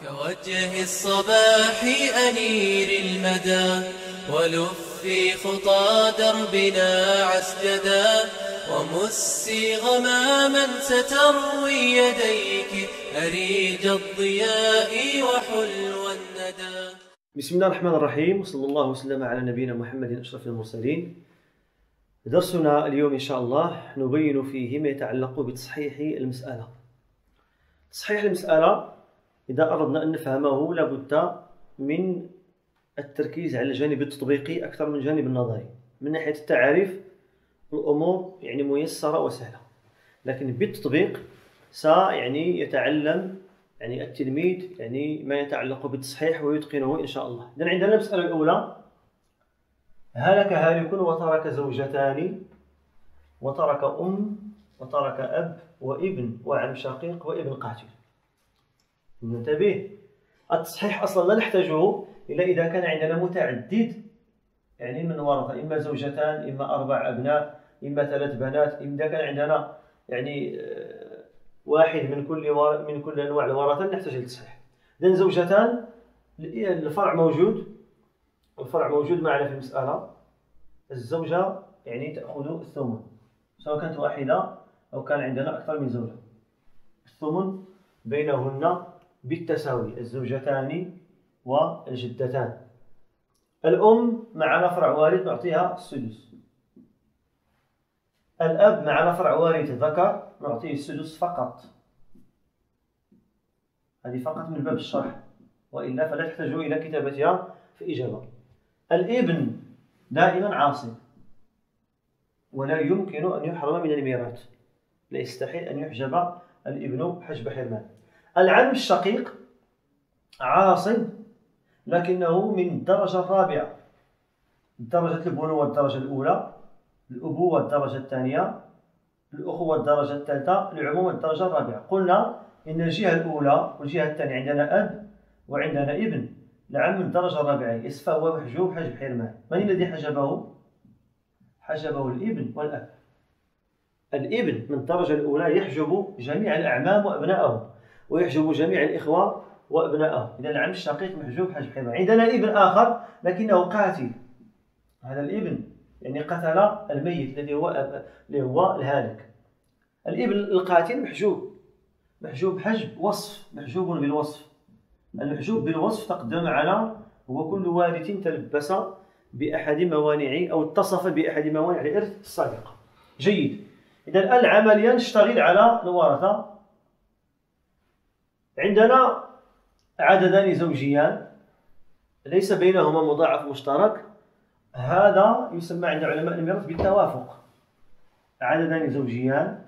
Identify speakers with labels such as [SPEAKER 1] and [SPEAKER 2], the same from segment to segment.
[SPEAKER 1] كوجه الصباح أنير المدى ولفي خطى دربنا عسجدا ومسي غماما ستروي يديك أريج الضياء وحلو الندى.
[SPEAKER 2] بسم الله الرحمن الرحيم، وصلى الله وسلم على نبينا محمد أشرف المرسلين. درسنا اليوم إن شاء الله نبين فيه ما يتعلق بتصحيح المسألة. تصحيح المسألة إذا أردنا أن نفهمه لابد من التركيز على الجانب التطبيقي أكثر من الجانب النظري. من ناحية التعاريف الأمور ميسرة وسهلة، لكن بالتطبيق يتعلم التلميذ ما يتعلق بالتصحيح ويتقنه إن شاء الله. إذن عندنا المسألة الأولى: هلك هالك وترك زوجتان وترك أم وترك أب وابن وعم شقيق وابن قاتل. ننتبه، التصحيح أصلا لا نحتاجه إلا إذا كان عندنا متعدد من ورثة، إما زوجتان، إما 4 أبناء، إما 3 بنات. إذا كان عندنا واحد من كل أنواع الورثة نحتاج للتصحيح. إذن زوجتان، الفرع موجود معنا في المسألة. الزوجة تأخذ الثمن، سواء كانت واحدة أو كان عندنا أكثر من زوجة. الثمن بينهن بالتساوي، الزوجتان والجدتان. الأم معنا فرع وارث نعطيها السدس. الأب معنا فرع وارث ذكر نعطيه السدس فقط. هذه فقط من باب الشرح، وإلا فلا تحتاج إلى كتابتها في إجابة. الابن دائما عاصب، ولا يمكن أن يحرم من الميراث، لا يستحيل أن يحجب الابن حجب حرمان. العم الشقيق عاصب، لكنه من الدرجة الرابعة، درجة البنوة الدرجة الأولى، الأبوة الدرجة الثانية، الأخوة الدرجة الثالثة، العمومة الدرجة الرابعة. قلنا إن الجهة الأولى والجهة الثانية عندنا أب وعندنا ابن. العم الدرجة الرابعة فهو محجوب حجب حرمان. من الذي حجبه؟ حجبه الابن والأب. الابن من الدرجة الأولى يحجب جميع الأعمام وأبنائهم، ويحجب جميع الإخوة وأبنائهم. إذا العم الشقيق محجوب حجب حرمان. عندنا ابن آخر لكنه قاتل. هذا الابن قتل الميت الذي هو الهالك. الابن القاتل محجوب حجب وصف، محجوب بالوصف. المحجوب بالوصف تقدم معنا هو كل وارث تلبس بأحد موانع أو اتصف بأحد موانع الإرث السابقة. جيد. إذا الآن عمليا نشتغل على الورثة. عندنا عددان زوجيان ليس بينهما مضاعف مشترك، هذا يسمى عند علماء الميراث بالتوافق. عددان زوجيان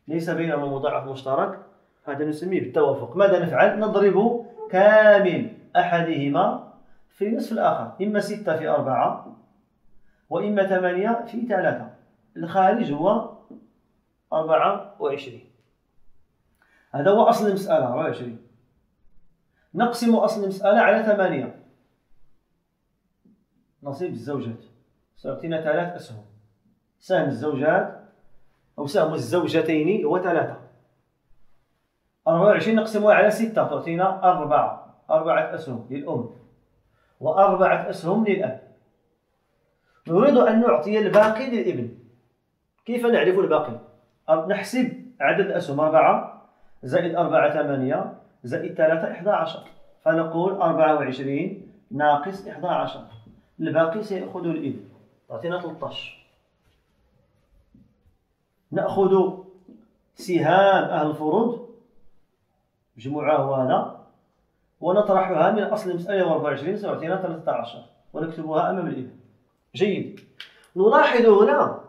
[SPEAKER 2] ليس بينهما مضاعف مشترك، هذا نسميه بالتوافق. ماذا نفعل؟ نضرب كامل أحدهما في نصف الآخر، إما 6 في 4 وإما 8 في 3. الخارج هو 24. هذا هو أصل المسألة 24. نقسم أصل المسألة على 8. نصيب الزوجات سيعطينا 3 أسهم. سهم الزوجات أو سهم الزوجتين هو 3. 24 نقسمها على 6 تعطينا 4 أسهم للأم و4 أسهم للأب. نريد أن نعطي الباقي للابن. كيف نعرف الباقي؟ نحسب عدد الأسهم 4 زائد 4 8 زائد 3 11. فنقول 24 ناقص 11. الباقي سيأخذه الابن، تعطينا 13. نأخذ سهام أهل الفروض مجموعها هذا ونطرحها من أصل المسألة 24 سيعطينا 13 ونكتبها أمام الابن. جيد. نلاحظ هنا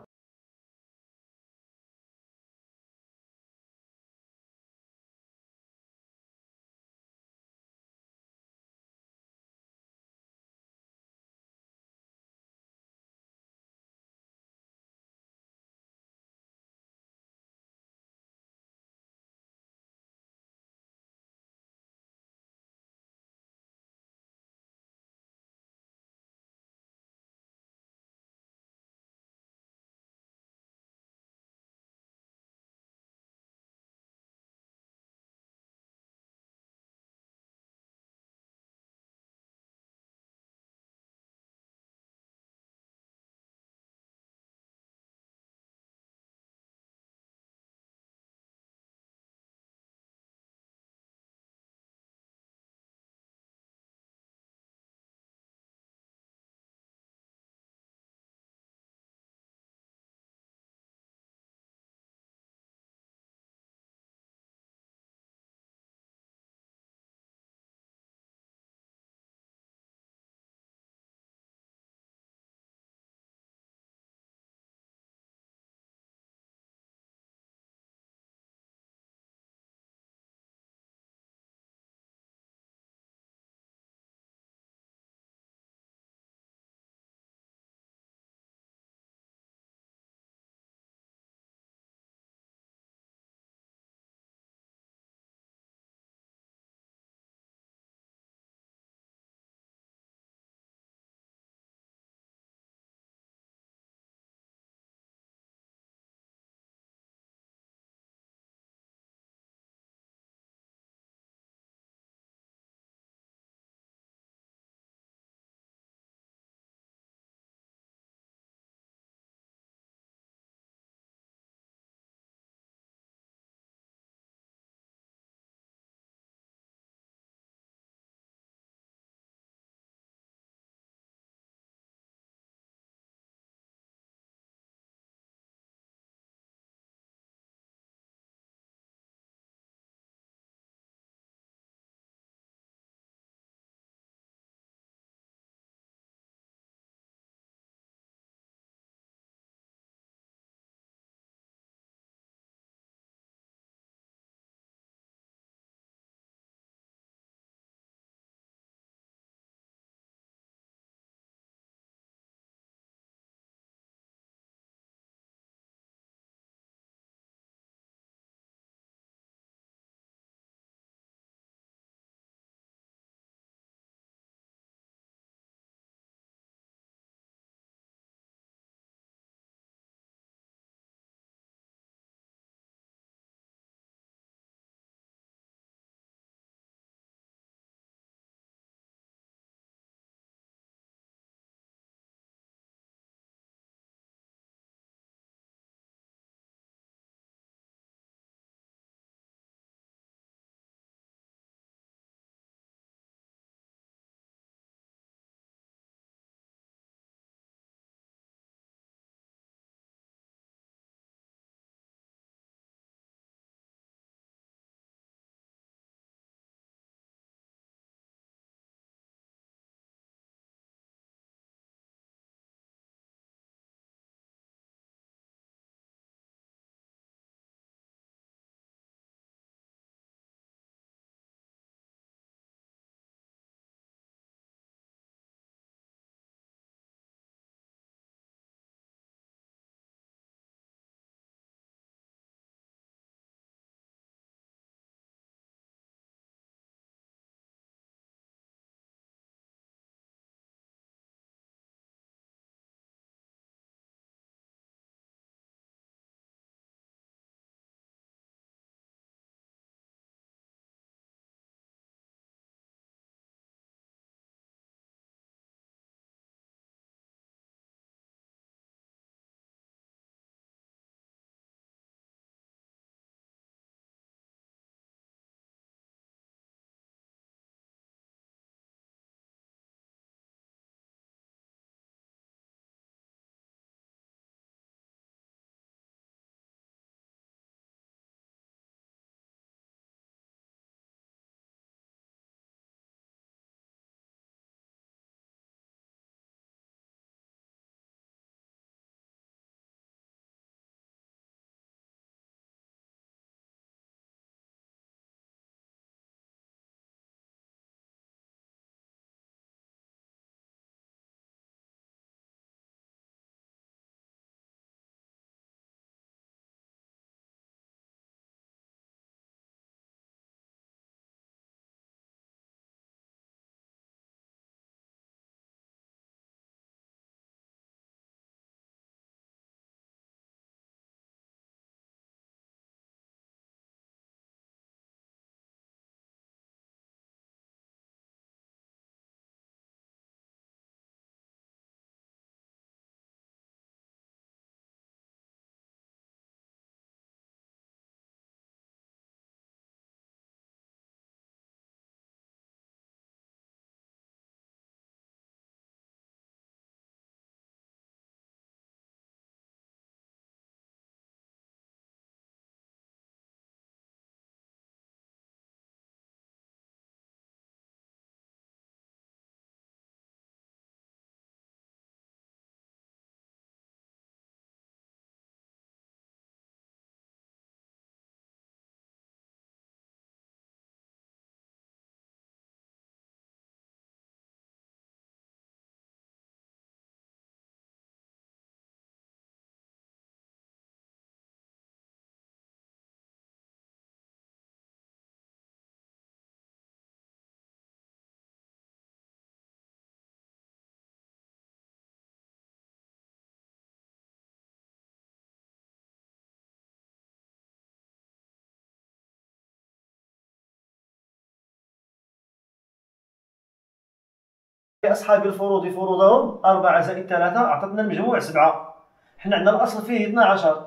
[SPEAKER 2] أصحاب الفروض فروضهم 4 زائد 3 أعطتنا المجموع 7. حنا عندنا الأصل فيه 12.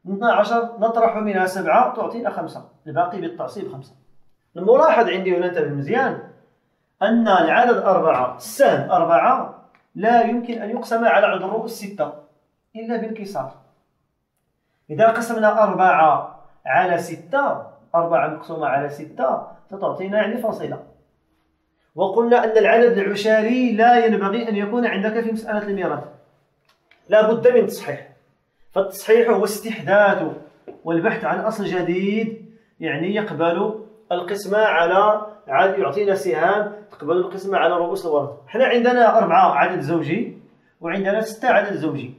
[SPEAKER 2] 12 نطرح منها 7 تعطينا 5، الباقي بالتعصيب 5. الملاحظ عندي هنا انتبه مزيان أن العدد 4 السهم 4 لا يمكن أن يقسم على عدد الرؤوس 6 إلا بالكسار. إذا قسمنا 4 على 6، 4 مقسومة على 6 ستعطينا يعني فاصلة. وقلنا أن العدد العشاري لا ينبغي أن يكون عندك في مسألة الميراث، لا بد من تصحيح. فالتصحيح هو استحداث والبحث عن أصل جديد، يعني يقبل القسمة على يعطينا سهام تقبل القسمة على رؤوس الورثة. حنا عندنا 4 عدد زوجي وعندنا 6 عدد زوجي،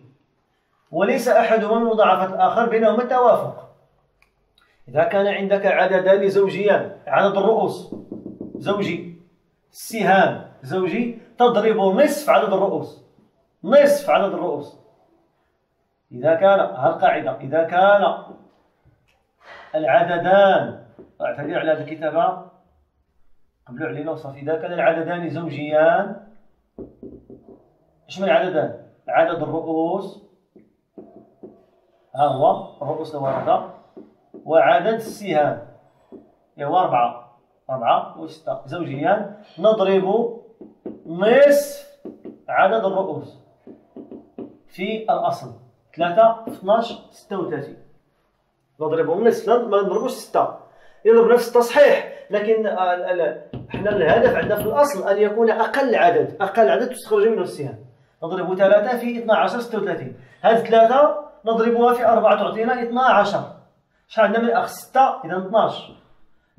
[SPEAKER 2] وليس أحدهما من مضاعفات الآخر، بينهما توافق. إذا كان عندك عددان زوجيان، عدد الرؤوس زوجي، السهام زوجي، تضرب نصف عدد الرؤوس، نصف عدد الرؤوس. إذا كان القاعدة إذا كان العددان، أعتذر على هذه الكتابة قبلوا علينا وصف، إذا كان العددان زوجيان، إيش من العددان؟ عدد الرؤوس ها هو رؤوس الورثة، وعدد السهام هو 4 و6 زوجيان، نضرب نصف عدد الرؤوس في الأصل 3 في 12 36. نضرب النصف، ما نضربوش 6. يضرب نفس التصحيح، لكن احنا الهدف عندنا في الأصل أن يكون أقل عدد تستخرج منه السهام. نضرب 3 في 12 36. هذه 3 نضربها في 4 تعطينا 12. شحال عندنا من الأخ؟ 6، إذا 12.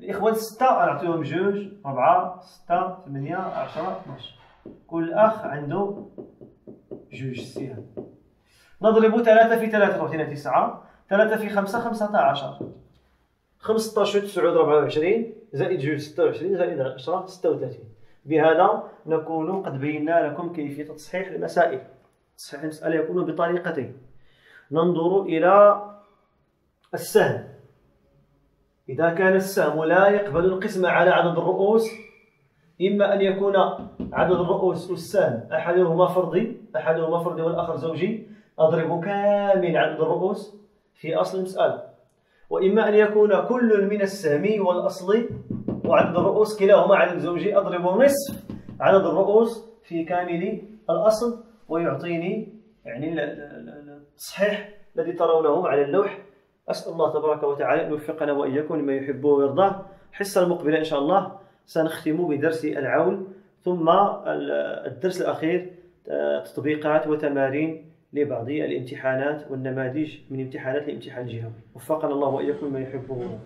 [SPEAKER 2] الإخوان 6 نعطيهم 2 4 6 8 10 12. كل أخ عنده 2 سهام. نضرب 3 في 3 تعطينا 9، 3 في 5 15. 15 9 24 زائد 2 26 زائد 10 36. بهذا نكون قد بينا لكم كيفية تصحيح المسائل. تصحيح المسألة يكون بطريقتين. ننظر إلى السهم. إذا كان السهم لا يقبل القسمة على عدد الرؤوس، إما أن يكون عدد الرؤوس والسهم أحدهما فردي والآخر زوجي، أضرب كامل عدد الرؤوس في أصل المسألة. وإما أن يكون كل من السهمي والأصلي وعدد الرؤوس كلاهما عدد زوجي، أضرب نصف عدد الرؤوس في كامل الأصل، ويعطيني يعني التصحيح الذي ترونه على اللوح. أسأل الله تبارك وتعالى أن يوفقنا وإياكم لما يحبه ويرضاه. الحصة المقبلة إن شاء الله سنختم بدرس العول، ثم الدرس الأخير تطبيقات وتمارين لبعض الامتحانات والنماذج من امتحانات الامتحان الجهوي. وفقنا الله وإياكم لما يحبه ويرضاه.